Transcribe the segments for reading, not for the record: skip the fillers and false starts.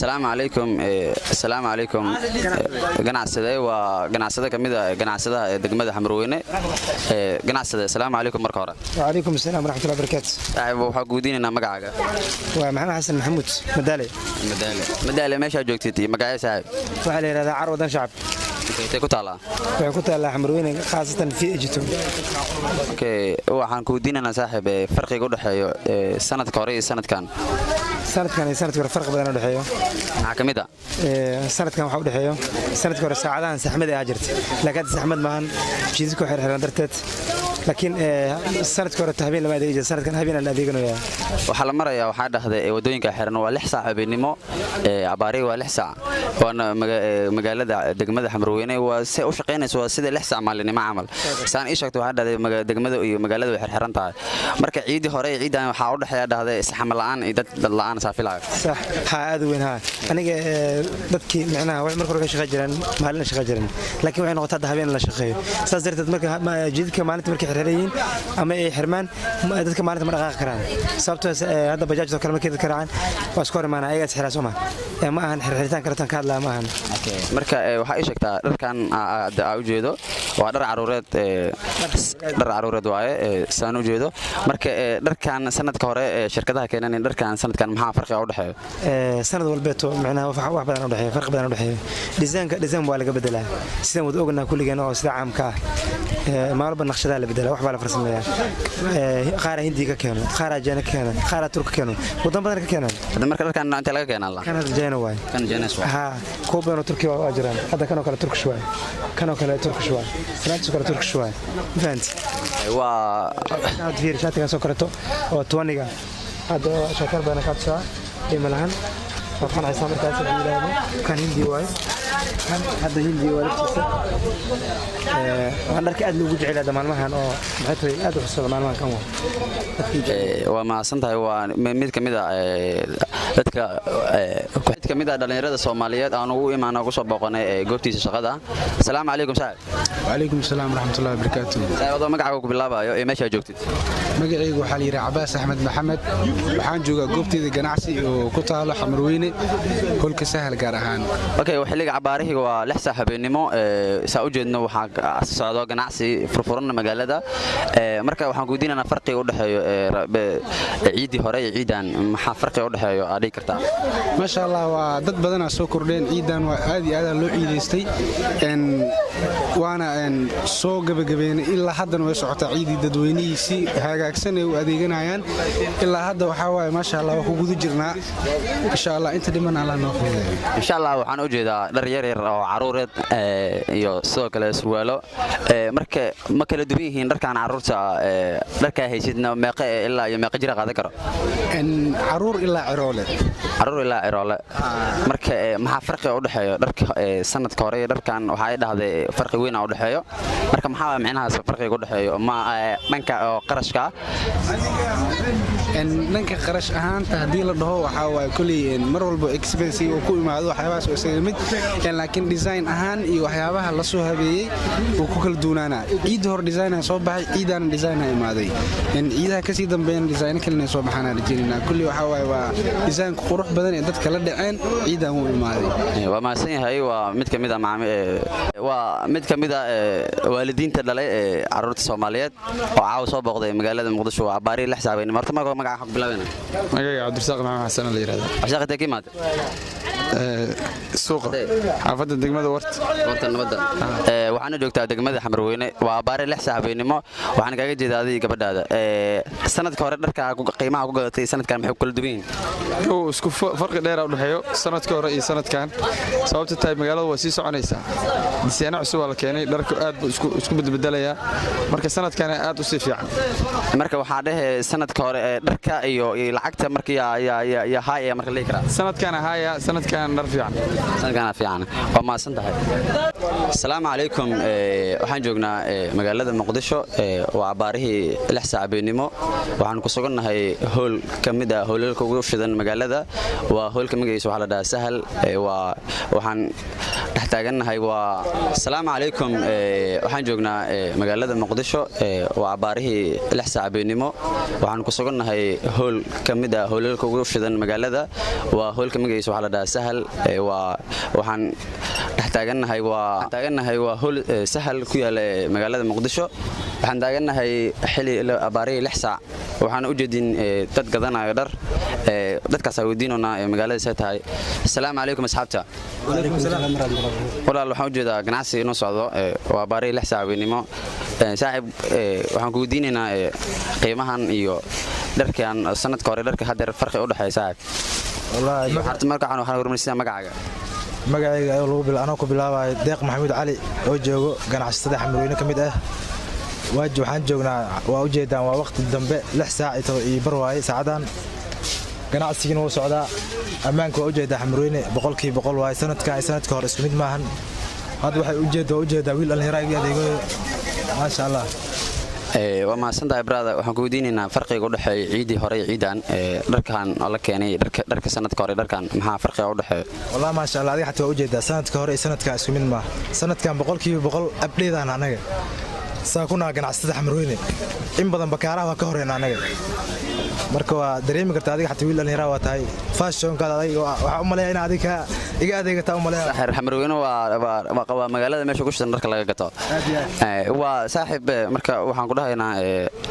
السلام عليكم ganacsade waa ganacsade kamida ganacsadaha degmada Xamrooyne ganacsade السلام عليكم marka hore وعليكم السلام ورحمة الله وبركاته waxa guudinayna magacaaga waa maxamed xasan maxamuud madaale meesha joogtay magaciisa waxa la yiraahdaa carwadan shacab ku taala waxay ku taala Xamrooyne khaasatan fi Ejito waxaan guudinayna saaxiib farqiga u dhaxeeyo sanadka hore iyo sanadkan hore farq badan u dhaxeeyo waxa kamida sanadkan waxa u dhaxeeyo sanadka hore saacadahan saxmad ay jirtay laakiin saxmad maahan jidku xirxiran darteed laakiin sanadka hore habeen lama adeegay sanadkan habeen la adeeganayo waxa la marayaa waxa dhahday wadooyinka xiran waa 6 saac habeenimo abaari waa 6 saac waana magaalada degmada Xamrooyne waa si u shaqeynayso waa sida 6 saac maalinimo amal saan ii sheegto waxa dhahday degmada iyo magaalada way xirxiran tahay marka ciidii hore ciidan waxa u dhaxeeya dhahday saxmad la'aan iyo dad la'aan saafilayo صح aad weyn ha aniga dadkii macnaha wax markii hore ka shaqo jireen maalin shaqo jireen laakiin waxay noqotay habeen la shaqeeyo saas darteed marka jidka maalinta markii xirxiran ama ay xirmaan dadka maalinta ma dhaqaaqi karaan sababtoo hadda bajaajto kale markii dadka raacaan waa isku hormaan ayaga xiraasoo ma ahan xirxiritaan kale tan ka hadlaa ma ahan marka waxa ay sheegtaa dharkan aad u jeedo waa dhar caruureed waaye saan u jeedo marka dharkan sanadka hore shirkadaha keenan dharkan sanadkan maxaa farqi u dhaxeeyo sanad walbeeto macnaha wax badan u dhaxeeyo farq badan u dhaxeeyo design waa laga bedelaa sidaan wada ognaa kulligeena oo sida caamka ah maalba naqshadaha la bedelaa wax baa la farsameeyaa qaar hindi ka keeno qaar ajana ka keeno qaar turk ka keeno wadan badan ka keenan marka dharkan inta laga keenan la kan ajana waay kan janas waay ha koobano turki waa jiraan hadda kanoo kale turkish waay kanoo kale turkish waay salaantiis kale turkish waay fahant waa fiir shaatiga soo karato oo 20ga هذا شكر بنا كاتشا إملان فكان عصام الكاسر بيلاقي كان هندي واي هذا هندي واي عندك أدلو وجع هذا مال مهان أو بحثي أدلو حصل مال مهان كمان وما صنته هو ميد كميدا dadka kamida dhalinyarada Soomaaliyeed aan ugu imaano ugu soo booqanay goobtiisa shaqada Assalaamu alaykum saaxiib وعليكم السلام ورحمة الله وبركاته saaxiib magacaaga ku bilaabayo meesha joogtid magacaygu waxa la yiraahdaa Cabaas Axmed Maxamed waxaan joogaa goobteeda ganacsi oo ku taalo Xamrooyne holka sahal gaar ahaan xilliga cabaarihiga waa 6 saac habeenimo saa u jeedno waxa socdo ganacsi furfuran magaalada marka waxaan guudinaynaa farqiga u dhaxeeyo ciidii hore iyo ciidan maxaa farqiga u dhaxeeyo aad kartaa ما شاء الله ودad badan soo kordheen ciidan waa aad iyo aad loo ciideystay waana soo gabagabeeyay ilaa haddana way socotaa ciidii dadweynihiisi hagaagsan ay u adeeganayaan ilaa hadda waxa waaye ma sha Allah ku gudu jirnaa insha Allah inta dhiman Allah noo fududeeyo insha Allah waxaan u jeedaa dhar yar oo caruureed iyo sidoo kale surwaalo marka ma kala duwan yihiin dharkan caruurta dharka haysidna meeqa ilaa iyo meeqa jira qaadan karo caruur ilaa ciroole marka maxaa farqiga u dhaxeeyo dharka sanadka hore dharkan waxa ay dhahday farqi weyn u dhaxeeyo marka maxaa macnahaas farqiga u dhaxeeyo ma dhanka qarashka dhanka qarash ahaanta hadii la dhaho waxa waay kulli mar walba expensive oo ku imaado waxyaabahaas oo isaga mid laakiin design ahaan iyo waxyaabaha la soo habeeyay oo ku kala duunaana ciid hor design soo baxay ciidan design ay imaaday ciidaha ka sii dambeeyay design kale soo baxana rajinina kulli waxa waay waa design qurux badan ee dadka la dhaceen ciidan uu imaaday waa ma san yahay waa mid kamid ah waalidiinta dhalay caruurta Soomaaliyeed oo caaw soo booqday magaalada Muqdisho waa baari 6 saac marka magaca xaq bilaabana magaca Cabdirasaaq Maxamed Xasan la yiraahdo Cabdirasaaq tagi maad suuqa xaafadda degmada warta nabada waxaana joogtaa degmada Xamrooyne waa baari 6 saac habeenimo waxaan kaaga jeedaa adiga gabadhaada sanadka hore dharka qiimaha ku gadatay sanadkan maxay kala duwan oo isku farqi dheer u dhaxeeyo sanadka hore iyo sanadkan sababta tahay magaalada waa sii soconaysaa diseena cusub la keenay dharku aad isku beddelaya marka sanadkan aad u sii fiican marka waxa dhahay sanadka hore dharka iyo lacagta markii ya haay marka la kira sanadkan haaya sanadkan dhar fiican waa ma san tahay Assalaamu alaykum waxaan joognaa magaalada Muqdisho waa baarihii 6 saac habeenimo waxaan ku sugannahay hool kamid ah hoolalka ugu shidan magaalada waa hoolka magaciisa waxa la dhahaa Sahal waxaan dhex taagannahay waa asalaamu calaykum waxaan joognaa magaalada muqdisho waa cabaarihii 6 saac habeenimo waxaan ku sugannahay hool ka mid ah hoolalka ugu shidan magaalada waa hoolka magaciisa waxaa la dhahaa sahal waxaan dhex taagannahay waa hool sahal ku yaala magaalada muqdisho waxaan taagannahay xili cabaarihii 6 saac waxaan u jeedin dad gadanaya dhar dadkaas ay weydiinona magaalada say tahay asalaamu calaykum asxaabta walaal waxaan u jeedaa ganacsi inoo socdo waa cabaarihii 6 saac habeenimo saaxiib waxaan ku weydiinaynaa qiimahan iyo dharkan sanadka hore dharka haddeer farqi u dhaxeeya saaxiib markaan waxaan hormarsiinaa magacaaga magacayga anoo ku bilaabayo deeq maxamuud cali oo joogo ganacsatada xamarweyne ka mid ah waxaan joognaa waa ujeedaan waa waqti dambe 6 saac iyo bar waaye saacadan ganacsigina wuu socdaa ammaanka waa ujeedaa xamarweyne boqolkiiba boqol waaye sanadkan iyo sanadka hore isku mid maahan hadda waxay ujeedaa wiil dhallinyaro igi adeegoyo maasha allah waa mahadsantahay brada waxaan ku weydiinaynaa farqiga u dhexeeya ciidii hore iyo ciidan dharkan oo la keenay dharka sanadka hore dharkan maxaa farqiga u dhexeeya wallahi maasha allah adiga xataa waa ujeedaa sanadka hore iyo sanadkan isku mid maaha sanadkan boqolkiiba boqol abdheedaan anaga saa ku naha ganacsatada xamarweyne in badan bakaaraha waa ka horeyna anaga marka waa dareemi karta adiga xataa wiil dhallinyara waa tahay fashionkaada adiga waxaa u maleeya in adiga iga adeegataa u maleeya saaxiib xamarweyne waa magaalada meesha ku shidan dharka laga gato waa saaxiib marka waxaan ku dhahaynaa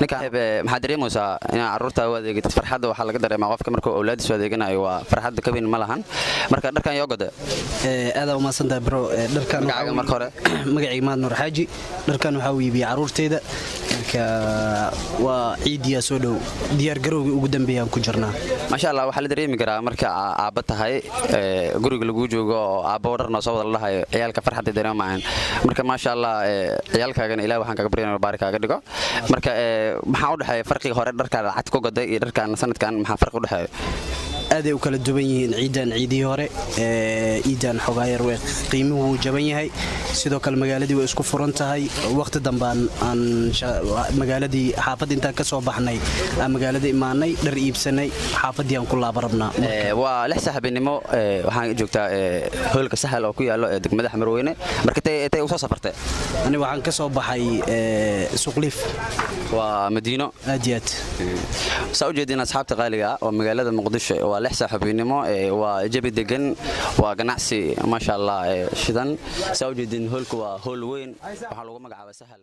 ninka maxaa dareemaysaa inaad carruurta u adeegatid farxadda waxaa laga dareemaa qofka markuu awlaadiisu adeeganayo waa farxadda ka weyn ma lahan marka dharkan yoo gada aad u mahadsantahay bro dharkan magacaaga marka hore magacayga maad nuur xaaji dharkan waxaa u iibiyay carruurteyda marka waa ciidiyaa soo dhow diyaargarowgii ugu dambeeyaan ku jirnaa maasha allah waxaa la dareemi karaa marka aabba tahay guriga lagu joogo oo aabbo dharnoo soo wada la dhahayo ciyaalka farxadda dareemayaan marka maasha allah ciyaalkaagana ilaah waxaan kaga baryaynaa baari kaaga dhigo marka maxaa u dhexeeya farqiga hore dharkaan lacagta ku gaday iyo dharkaan sanadkan maxaa farqi u dhexeeya aaday u kala duwan yihiin ciidan ciidihii hore ciidan xogaayar way qiimuhu wuu jaban yahay sidoo kale magaaladii way isku furan tahay waqti dambaan aan magaaladii xaafad intaan ka soo baxnay aan magaalada imaanay dhar iibsanay xaafadii aan ku laaba rabnaa waa 6 saac habeenimo waxaan joogtaa hoolka sahal oo ku yaalo degmada xamarweyne marka tay u soo safartay ani waxaan ka soo baxay suuqliif waa madiino aad iyo aad saa u jeedin asxaabta qaaliga ah oo magaalada muqdisho waa 6 saac habeenimo waa jabi degan waa ganacsi maasha allah shidan saa u jeedin hoolku waa hool weyn waxaa lagu magacaabaa sahal